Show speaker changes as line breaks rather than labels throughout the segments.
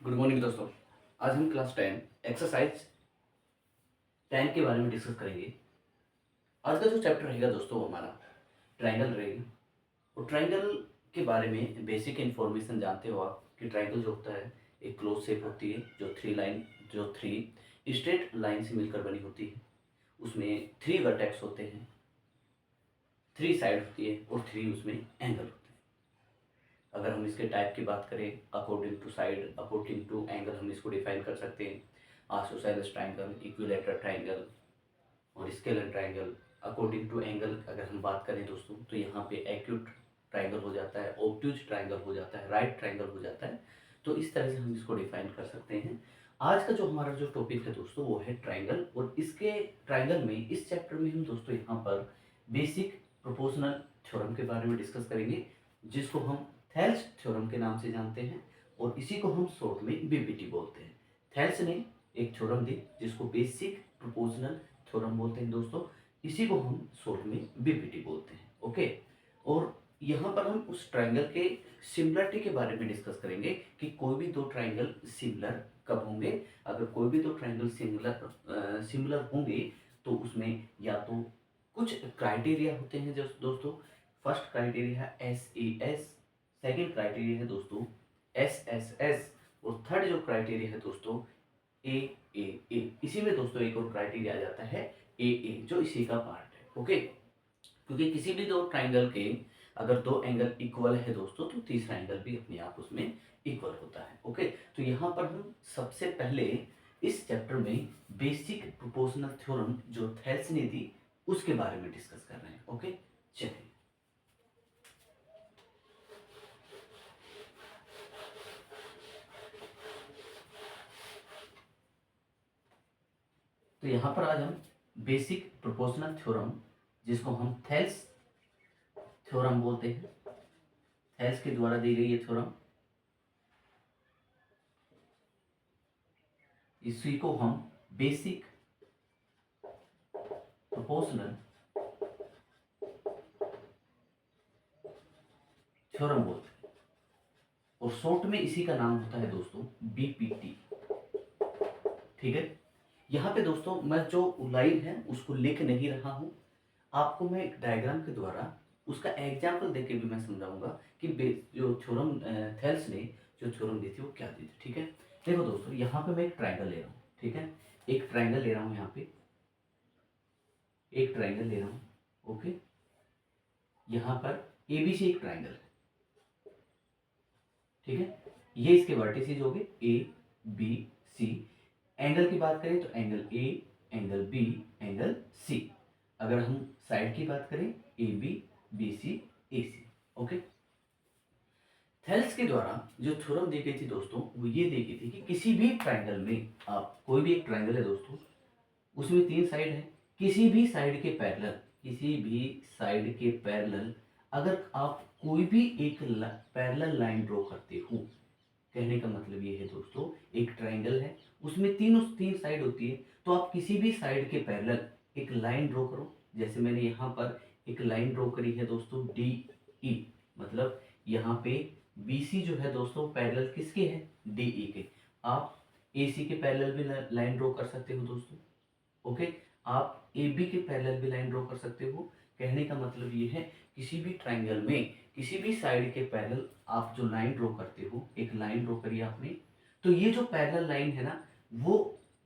Good morning दोस्तों। आज हम क्लास 10 एक्सरसाइज 10 के बारे में डिस्कस करेंगे। आज का जो चैप्टर रहेगा दोस्तों वो हमारा ट्रायंगल रहेगा। और ट्रायंगल के बारे में बेसिक इन्फॉर्मेशन जानते हो आप कि ट्रायंगल जो होता है एक क्लोज शेप होती है जो थ्री स्ट्रेट लाइन से मिलकर बनी होती है। उसमें थ्री वर्टेक्स होते हैं, थ्री साइड होती है और थ्री उसमें एंगल होते हैं। अगर हम इसके टाइप की बात करें according to side, according to angle, हम इसको डिफाइन कर सकते हैं। आइसोसेलेस ट्रायंगल, इक्विलैटरल ट्रायंगल और scalene triangle. According to angle अगर हम बात करें दोस्तों तो यहाँ पे एक्यूट ट्रायंगल हो जाता है, ऑब्ट्यूज ट्रायंगल हो जाता है, राइट ट्रायंगल हो जाता है। तो इस तरह से हम इसको डिफाइन कर सकते हैं। आज का जो हमारा जो टॉपिक है दोस्तों वो है ट्रायंगल। और इसके ट्रायंगल में इस चैप्टर में हम दोस्तों यहाँ पर बेसिक प्रोपोर्शनल थ्योरम के बारे में डिस्कस करेंगे, जिसको हम थेल्स थ्योरम के नाम से जानते हैं और इसी को हम शॉर्ट में बीपीटी बोलते हैं। थेल्स ने एक थ्योरम दी जिसको बेसिक प्रोपोर्शनल थ्योरम बोलते हैं दोस्तों, इसी को हम शॉर्ट में बीपीटी बोलते हैं। ओके। और यहाँ पर हम उस ट्रायंगल के सिमिलरिटी के बारे में डिस्कस करेंगे कि कोई भी दो ट्रायंगल सिमिलर कब होंगे। अगर कोई भी दो ट्रायंगल सिमिलर होंगे तो उसमें या तो कुछ क्राइटेरिया होते हैं जो दोस्तों। फर्स्ट क्राइटेरिया है SES, सेकेंड क्राइटेरिया है दोस्तों SSS और थर्ड जो क्राइटेरिया है दोस्तों AAA। इसी में दोस्तों एक और क्राइटेरिया आ जाता है AA जो इसी का पार्ट है। ओके। क्योंकि किसी भी दो ट्राइंगल के अगर दो एंगल इक्वल है दोस्तों तो तीसरा एंगल भी अपने आप उसमें इक्वल होता है। ओके। तो यहाँ पर हम सबसे पहले इस चैप्टर में बेसिक प्रोपोर्शनल थ्योरम जो थेल्स ने दी उसके बारे में डिस्कस कर रहे हैं। ओके, चलिए। तो यहाँ पर आज हम बेसिक प्रोपोर्शनल थ्योरम जिसको हम थेल्स थ्योरम बोलते हैं, थेल्स के द्वारा दी गई ये थ्योरम, इसी को हम बेसिक प्रोपोर्शनल थ्योरम बोलते हैं और शॉर्ट में इसी का नाम होता है दोस्तों बीपीटी। ठीक है। यहाँ पे दोस्तों मैं जो लाइन है उसको लिख नहीं रहा हूँ, आपको मैं एक डायग्राम के द्वारा उसका एग्जाम्पल देके भी मैं समझाऊंगा कि जो थ्योरम थेल्स ने जो थ्योरम दी थी वो क्या दी थी। ठीक है। देखो दोस्तों यहाँ पे मैं एक ट्राइंगल ले रहा हूँ। ठीक है, एक ट्राइंगल ले रहा हूँ, यहाँ पे एक ट्राइंगल ले रहा हूँ। ओके, यहाँ पर AB से एक ट्राइंगल है। ठीक है, ये इसके वर्टिसेज हो गए ABC। एंगल की बात करें तो angle A, angle B, angle C। अगर हम साइड की बात करें AB, BC, AC। Okay. Thales के द्वारा जो थ्योरम दी गई थी दोस्तों वो ये दी गई थी कि किसी भी ट्राइंगल में, आप कोई भी एक ट्राइंगल है दोस्तों, उसमें तीन साइड है, किसी भी साइड के पैरेलल, किसी भी साइड के पैरेलल अगर आप कोई भी एक पैरेलल लाइन ड्रॉ करते हो, कहने का मतलब ये है दोस्तों एक ट्राइंगल है उसमें तीन साइड होती है, तो आप किसी भी साइड के पैरेलल एक लाइन ड्रॉ करो। जैसे मैंने यहाँ पर एक लाइन ड्रॉ करी है दोस्तों DE, मतलब यहाँ पे BC जो है दोस्तों पैरेलल किसके है, DE के। आप AC के पैरेलल भी लाइन ड्रॉ कर सकते हो दोस्तों। ओके, आप AB के पैरेलल भी लाइन ड्रॉ कर सकते हो। कहने का मतलब ये है किसी भी ट्राइंगल में किसी भी साइड के पैरेलल आप जो लाइन ड्रॉ करते हो, एक लाइन ड्रॉ करी आपने, तो ये जो पैरेलल लाइन है ना वो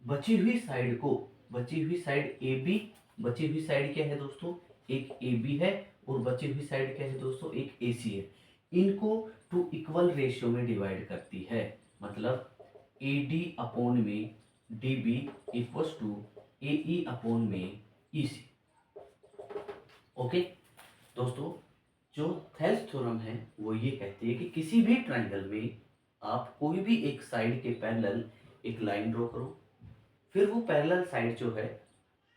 बची हुई साइड को, बची हुई साइड AB, बची हुई साइड क्या है दोस्तों, एक AB है और बची हुई साइड क्या है दोस्तों, एक AC है। इनको टू इक्वल रेशियो में डिवाइड करती है। मतलब AD अपॉन में DB equals to AE upon में EC। ओके दोस्तों, जो थेल्स थ्योरम है वो ये कहती है कि किसी भी ट्राइंगल में आप कोई भी एक साइड के पैरेलल एक लाइन ड्रॉ करो, फिर वो पैरेलल साइड जो है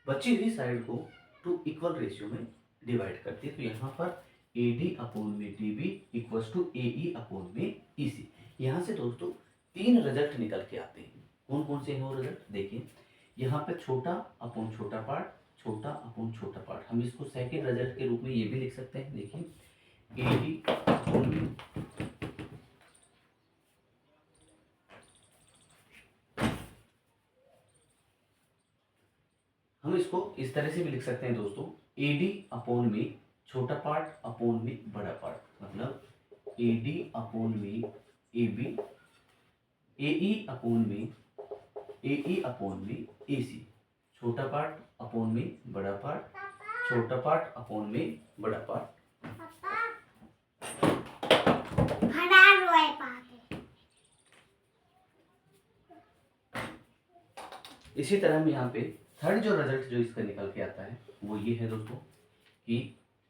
बची हुई साइड को टू इक्वल रेशियो में डिवाइड करती है। तो यहाँ पर AD अपॉन में DB equals to AE upon में EC। यहाँ से दोस्तों तीन रिजल्ट निकल के आते हैं। कौन कौन से हैं वो रिजल्ट देखिए। यहाँ पे छोटा अपॉन छोटा पार्ट, छोटा अपॉन छोटा पार्ट, हम इसको सेकेंड रिजल्ट के रूप में ये भी लिख सकते हैं। देखिए AD अपॉन में हम इसको इस तरह से भी लिख सकते हैं दोस्तों, AD अपॉन में छोटा पार्ट अपॉन में बड़ा पार्ट, मतलब AD अपॉन में AB, AE अपॉन में AE अपॉन में AC, छोटा पार्ट अपॉन में बड़ा पार्ट, छोटा पार्ट अपॉन में बड़ा पार्ट। इसी तरह हम यहाँ पे थर्ड जो रिजल्ट जो इसका निकल के आता है वो ये है दोस्तों कि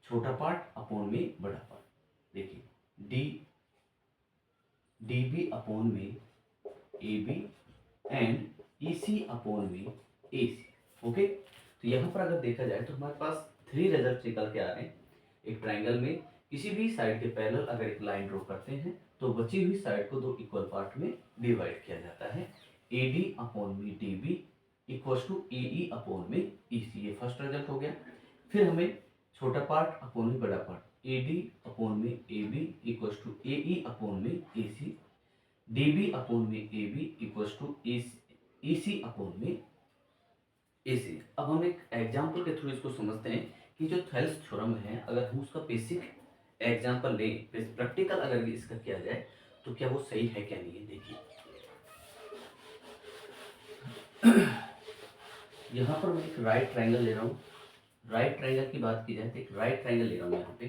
छोटा पार्ट अपॉन में बड़ा पार्ट। देखिए DB अपॉन में AB एंड EC अपॉन में AC। ओके, तो यहाँ पर अगर देखा जाए तो हमारे पास 3 रिजल्ट निकल के आ रहे हैं। एक ट्राइंगल में किसी भी साइड के पैरेलल अगर एक लाइन ड्रॉ करते हैं तो बची हुई साइड को 2 इक्वल पार्ट में डिवाइड किया जाता है। AD अपॉन में DB equals to AE upon में EC, ये फर्स्ट रिजल्ट हो गया। फिर हमें छोटा पार्ट अपॉन में बड़ा पार्ट, AD अपॉन में AB equals to AE upon में AC, DB अपॉन में AB equals to EC upon में AC। अब हम एक एग्जाम्पल के थ्रू इसको समझते हैं कि जो थेल्स थ्योरम है, अगर हम उसका बेसिक एग्जाम्पल लें, प्रैक्टिकल अगर इसका किया जाए तो क्या वो सही है क्या नहीं है। देखिए यहाँ पर मैं एक राइट ट्राइंगल ले रहा हूँ। राइट ट्राइंगल की बात की जाए तो एक राइट ट्राइंगल ले रहा हूँ यहाँ पे।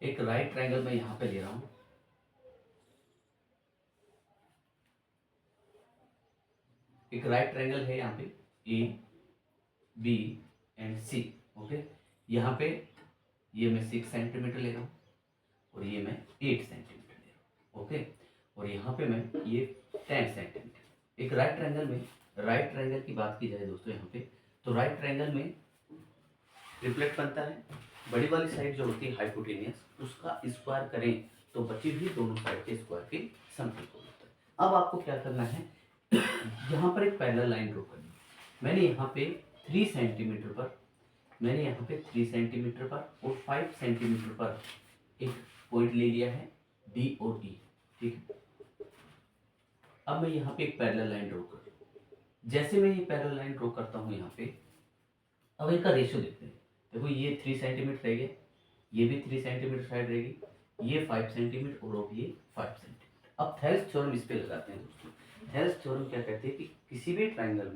एक राइट ट्राइंगल मैं यहाँ पे ले रहा हूँ। एक राइट ट्राइंगल है यहाँ पे A B and C। Okay, यहाँ पे ये मैं 6 सेंटीमीटर ले रहा हूँ और ये मैं 8 सेंटीमीटर ले रहा हूँ। ओके, और यहाँ पे मैं ये 10 सेंटीमीटर। एक राइट ट्राइंगल में, राइट ट्राइंगल की बात की जाए दोस्तों यहाँ पे, तो राइट ट्राइंगल में ट्रिपलेट बनता है। बड़ी वाली साइड जो होती है हाइपोटेनियस, उसका स्क्वायर करें तो बची हुई दोनों साइड के स्क्वायर के समइक्वल होता है। अब आपको क्या करना है, यहाँ पर एक पैरेलल लाइन ड्रॉ करनी है। मैंने यहाँ पे 3 सेंटीमीटर पर, मैंने यहाँ पे 3 सेंटीमीटर पर और 5 सेंटीमीटर पर एक पॉइंट ले लिया है D और E। ठीक है, अब मैं यहाँ पे एक पैरेलल लाइन ड्रॉ कर, जैसे मैं ये पैरेलल लाइन ड्रॉ करता हूँ यहाँ पे, अब इनका रेशियो देखते हैं। देखो ये 3 सेंटीमीटर रहेगा, ये भी 3 सेंटीमीटर साइड रहेगी, ये 5 सेंटीमीटर और अब ये 5 सेंटीमीटर। अब थेल्स थ्योरम इस पे लगाते हैं दोस्तों। थेल्स थ्योरम क्या कहते हैं कि किसी भी ट्राइंगल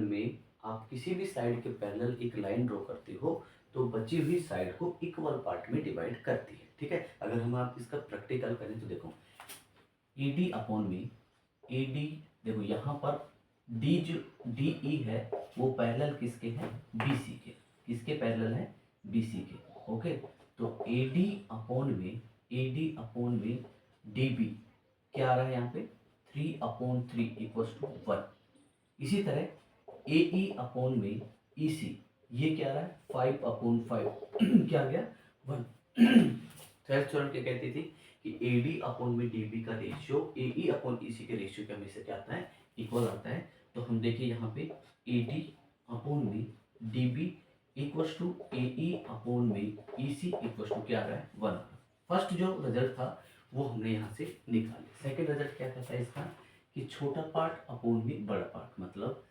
में आप किसी भी साइड के पैरेलल एक लाइन ड्रॉ करते हो तो बची हुई साइड को इक्वल पार्ट में डिवाइड करती है। ठीक है, अगर हम आप इसका प्रैक्टिकल करें तो देखो AD अपॉन में AD, देखो यहाँ पर D जो DE है वो पैरेलल किसके हैं, BC के। किसके पैरेलल है, BC के। ओके, तो AD अपॉन में DB क्या आ रहा है यहाँ पे 3/3 इक्वल्स टू 1। इसी तरह AE अपॉन में EC ये क्या आ रहा है 5/5 क्या आ गया 1। थेल्स थ्योरम क्या कहती थी कि AD अपॉन में DB का रेशियो AE अपॉन EC के रेशियो के हमेशा क्या आता है, इक्वल आता है। तो हम देखिए यहाँ पे AD अपॉन में DB equals to AE upon में EC इक्वल्स टू क्या आ रहा है 1। फर्स्ट जो रिजल्ट था वो हमने यहाँ से निकाले। सेकंड रिजल्ट क्या कहता है इसका कि छोटा पार्ट अपॉन में बड़ा पार्ट, मतलब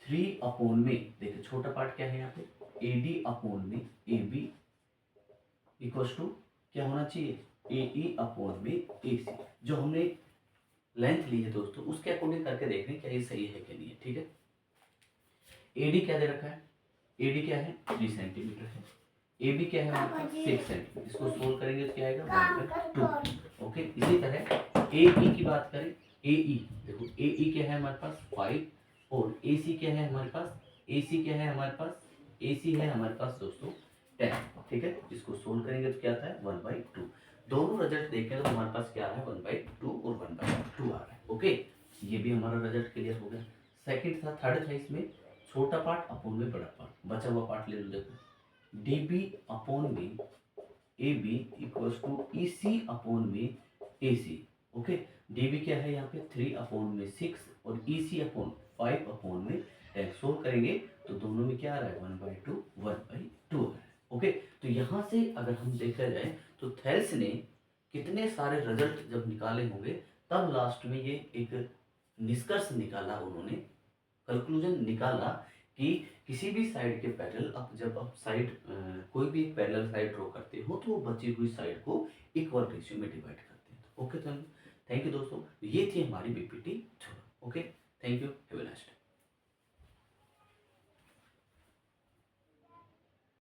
3 अपॉन में, देखिए छोटा पार्ट क्या है यहाँ पे AD अपॉन में AB इक्वल्स टू क्या होना चाहिए AE अपॉन में AC। जो हमने लेंथ ली है दोस्तों उसके अकॉर्डिंग करके देख रहे हैं क्या ये सही है कि नहीं है। ठीक है, AD क्या दे रखा है, AD क्या है 3 सेंटीमीटर है, AB क्या है हमारे पास 6 सेंटीमीटर। इसको सोल्व करेंगे तो क्या आएगा 1/2। ओके, इसी तरह AE की बात करें, AE देखो AE क्या है हमारे पास 5 और AC क्या है हमारे पास, AC क्या है हमारे पास, AC है हमारे पास दोस्तों 10। ठीक है, इसको सोल्व करेंगे तो क्या आता है 1/2। दोनों रिजल्ट देखें तो हमारे पास क्या आ रहा है 1/2 और 1/2 आ रहा है। ओके, ये भी हमारा रिजल्ट क्लियर हो गया। सेकंड था, थर्ड था इसमें छोटा पार्ट अपॉन में बड़ा पार्ट, बचा हुआ पार्ट ले लो। देखो DB अपॉन में AB equals to EC upon में AC। ओके, DB क्या है यहाँ पे 3 अपॉन में 6 और EC अपॉन 5 अपॉन में 10। सोल्व करेंगे तो दोनों में क्या आ रहा है 1/2 1/2 आ रहा है। ओके, तो यहाँ से अगर हम देखा जाए तो थेल्स ने कितने सारे रिजल्ट जब निकाले होंगे, तब लास्ट में ये एक निष्कर्ष निकाला उन्होंने, कंक्लूजन निकाला कि किसी भी साइड के पैरेलल जब आप साइड कोई भी एक पैरेलल साइड ड्रॉ करते हो तो वो बची हुई साइड को इक्वल रेशियो में डिवाइड करते हैं। ओके, थैंक यू दोस्तों, ये थी हमारी BPT 2। Okay, thank you, have a nice day.